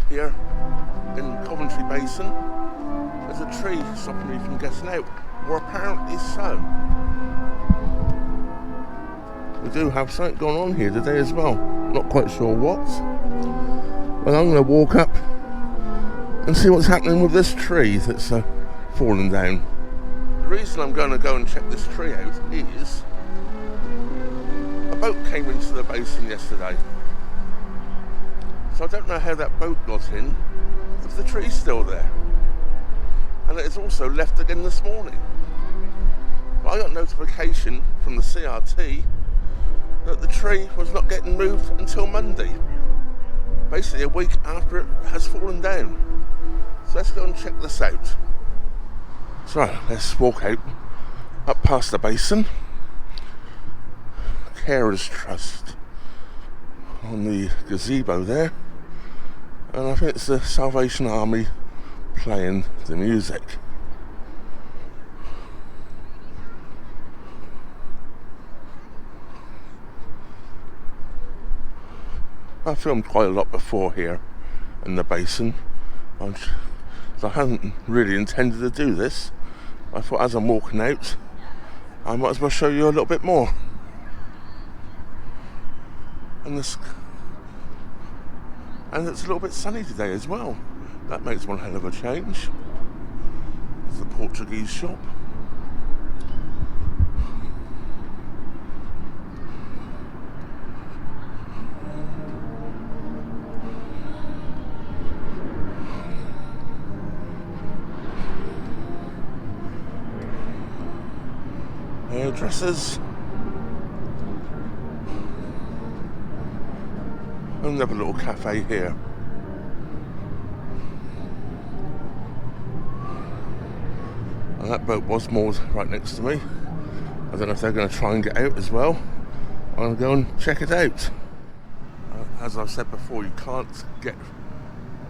here in Coventry Basin. There's a tree stopping me from getting out, or apparently so. We do have something going on here today as well. Not quite sure what. But I'm going to walk up and see what's happening with this tree that's fallen down. The reason I'm going to go and check this tree out is a boat came into the basin yesterday. So I don't know how that boat got in, if the tree's still there. And it is also left again this morning. But I got notification from the CRT that the tree was not getting moved until Monday. Basically a week after it has fallen down. So let's go and check this out. So let's walk out, up past the basin. Carers Trust on the gazebo there. And I think it's the Salvation Army playing the music. I filmed quite a lot before here in the basin. I hadn't really intended to do this. I thought as I'm walking out, I might as well show you a little bit more. And it's a little bit sunny today as well. That makes one hell of a change. There's the Portuguese shop. Hairdressers. Another little cafe here. And that boat was moored right next to me. I don't know if they're going to try and get out as well. I'm going to go and check it out. As I've said before, you can't get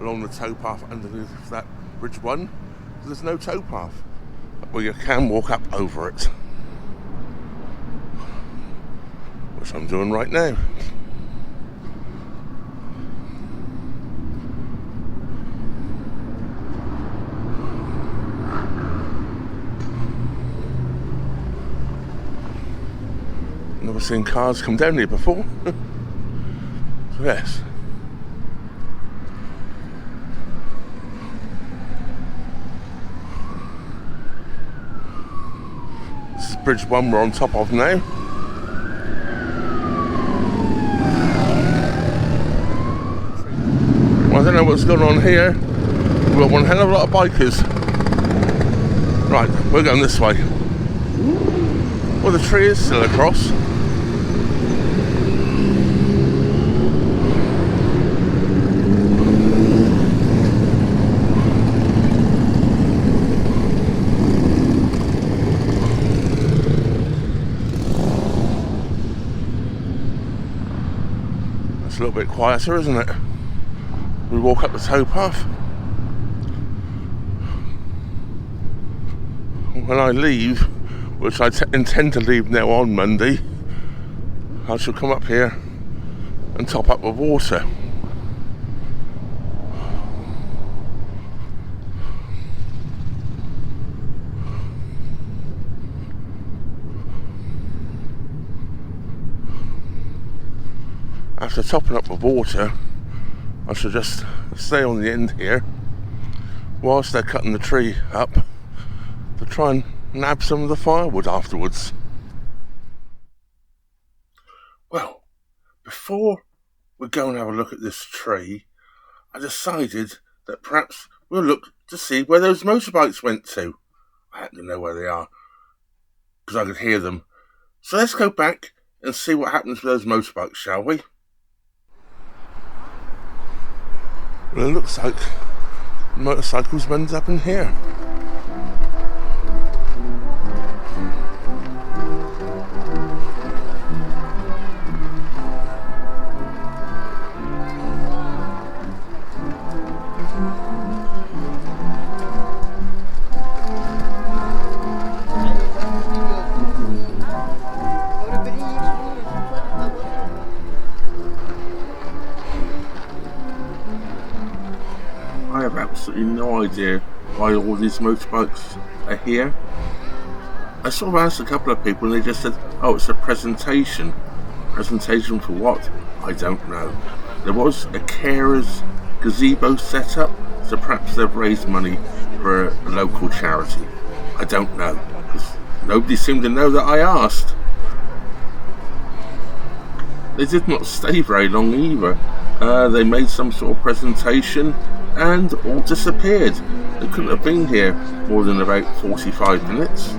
along the towpath underneath that Bridge 1. There's no towpath. Well, you can walk up over it. Which I'm doing right now. Never seen cars come down here before. So yes. This is Bridge 1 we're on top of now. Well, I don't know what's going on here. We've got one hell of a lot of bikers. Right, we're going this way. Well, the tree is still across. It's a little bit quieter, isn't it? We walk up the towpath. When I leave, which I intend to leave now on Monday, I shall come up here and top up with water. After topping up with water, I shall just stay on the end here whilst they're cutting the tree up to try and nab some of the firewood afterwards. Well, before we go and have a look at this tree, I decided that perhaps we'll look to see where those motorbikes went to. I happen to know where they are because I could hear them. So let's go back and see what happens with those motorbikes, shall we? Well, it looks like motorcycles end up in here. have absolutely no idea why all these motorbikes are here. I sort of asked a couple of people and they just said, oh, it's a presentation. Presentation for what? I don't know. There was a carers gazebo set up, so perhaps they've raised money for a local charity. I don't know, because nobody seemed to know that I asked. They did not stay very long either. They made some sort of presentation and all disappeared. They couldn't have been here more than about 45 minutes.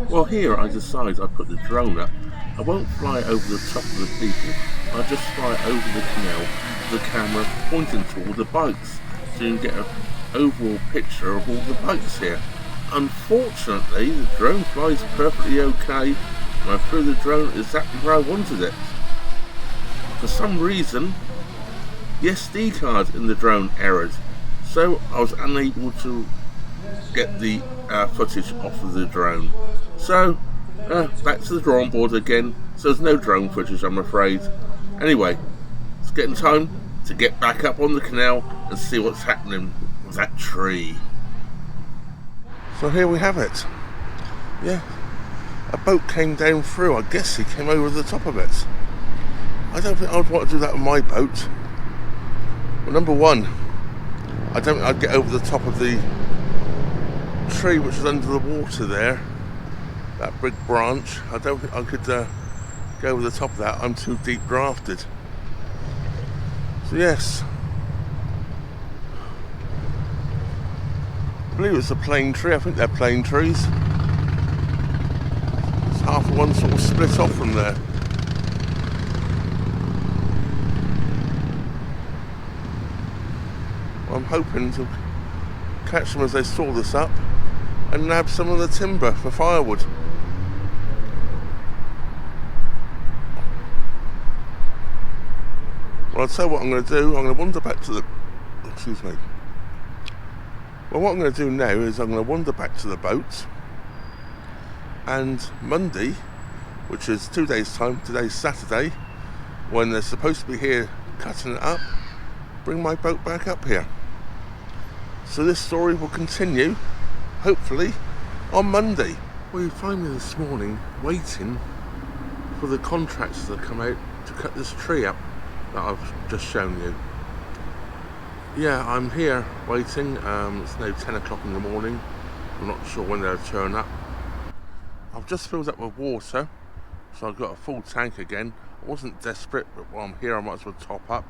Well, here I decide I put the drone up. I won't fly over the top of the people. I'll just fly over the canal with the camera pointing to all the bikes, so you can get an overall picture of all the bikes here. Unfortunately, the drone flies perfectly okay, and I threw the drone exactly where I wanted it. For some reason, the SD card in the drone errored, so I was unable to get the footage off of the drone. So, back to the drawing board again. So there's no drone footage, I'm afraid. Anyway, it's getting time to get back up on the canal and see what's happening with that tree. So here we have it. Yeah, a boat came down through. I guess he came over the top of it. I don't think I'd want to do that with my boat. Well, number one, I don't think I'd get over the top of the tree which is under the water there. That big branch. I don't think I could go over the top of that. I'm too deep drafted. So yes, I believe it's a plane tree. I think they're plane trees. It's half of one sort of split off from there. Well, I'm hoping to catch them as they saw this up and nab some of the timber for firewood. Well, I'll tell you what I'm going to do. I'm going to wander back to the... Excuse me. Well, what I'm going to do now is I'm going to wander back to the boat, and Monday, which is 2 days' time, today's Saturday, when they're supposed to be here cutting it up, bring my boat back up here. So this story will continue, hopefully, on Monday. Well, you find me this morning waiting for the contractors to come out to cut this tree up that I've just shown you. Yeah, I'm here waiting. It's now 10 o'clock in the morning. I'm not sure when they'll turn up. I've just filled up with water, so I've got a full tank again. I wasn't desperate, but while I'm here I might as well top up.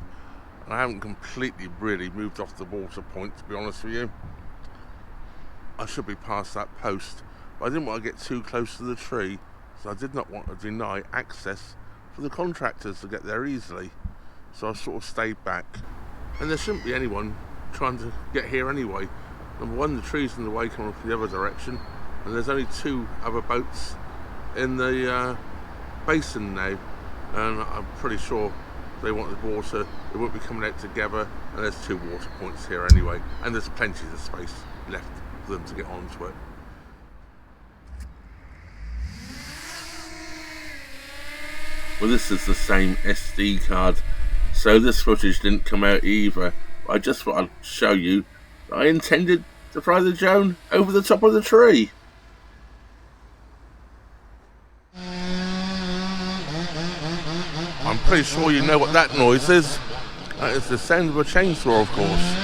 And I haven't completely really moved off the water point, to be honest with you. I should be past that post, but I didn't want to get too close to the tree, so I did not want to deny access for the contractors to get there easily. So I sort of stayed back. And there shouldn't be anyone trying to get here anyway. Number one, the tree's in the way coming from the other direction, and there's only 2 other boats in the basin now, and I'm pretty sure if they wanted water, they wouldn't be coming out together, and there's 2 water points here anyway, and there's plenty of space left for them to get onto it. Well, this is the same SD card, so this footage didn't come out either. But I just thought I'd show you that I intended to fly the drone over the top of the tree. I'm pretty sure you know what that noise is. That is the sound of a chainsaw, of course.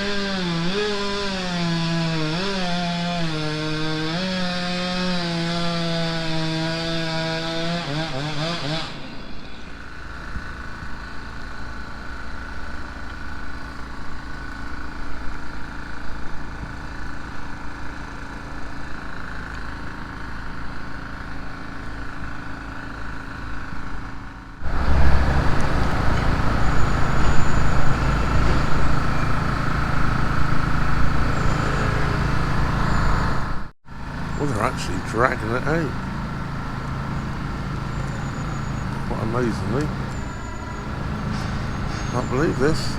Well, they're actually dragging it out. Quite amazingly. Can't believe this.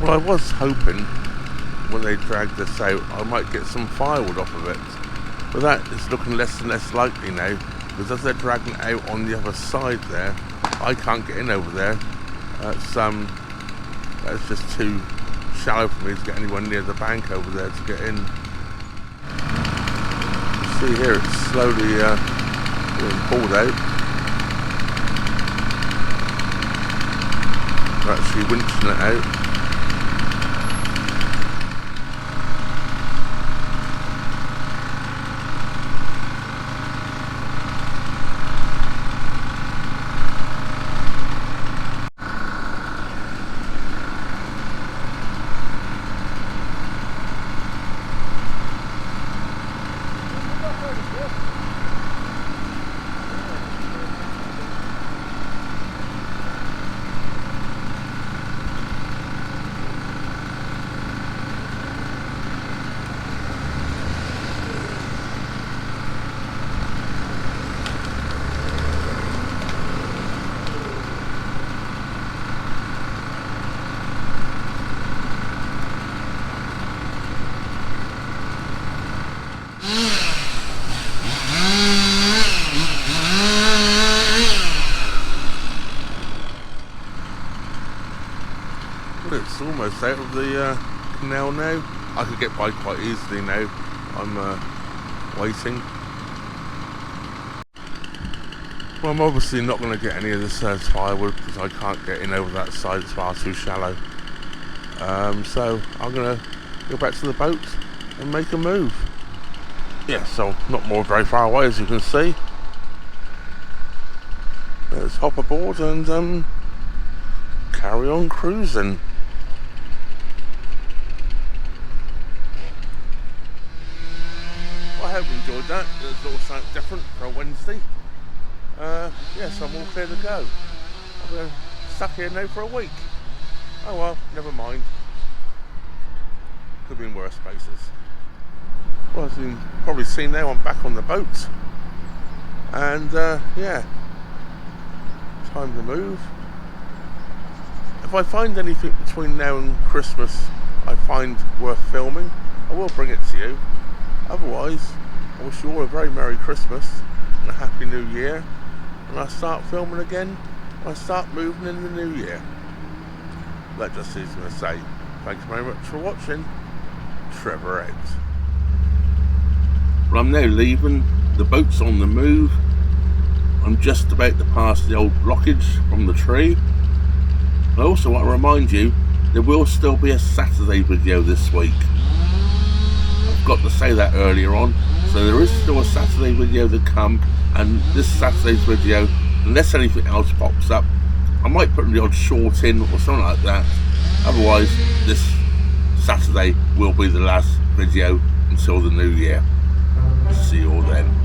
Well, I was hoping when they dragged this out I might get some firewood off of it, but that is looking less and less likely now, because as they're dragging it out on the other side there, I can't get in over there. That's just too shallow for me to get anywhere near the bank over there to get in. You see here it's slowly being pulled out. They're actually winching it out. It's almost out of the canal now. I could get by quite easily now. I'm waiting. Well, I'm obviously not going to get any of this firewood because I can't get in over that side, it's far too shallow. So I'm going to go back to the boat and make a move. Yeah, so not very far away, as you can see. Let's hop aboard and carry on cruising. I hope you enjoyed that. There's a little something different for a Wednesday. Yes, I'm all clear to go. I'm stuck here now for a week. Oh well, never mind. Could be in worse places. Well, as you've probably seen now, I'm back on the boat. And yeah, time to move. If I find anything between now and Christmas I find worth filming, I will bring it to you. Otherwise, I wish you all a very Merry Christmas and a Happy New Year, and I'll start filming again when I start moving in the new year. That just is going to say, thanks very much for watching. Trevor out. Well, I'm now leaving. The boat's on the move. I'm just about to pass the old blockage from the tree. I also want to remind you, there will still be a Saturday video this week. I've got to say that earlier on. So there is still a Saturday video to come, and this Saturday's video, unless anything else pops up, I might put the odd short in or something like that. Otherwise, this Saturday will be the last video until the new year. See you all then.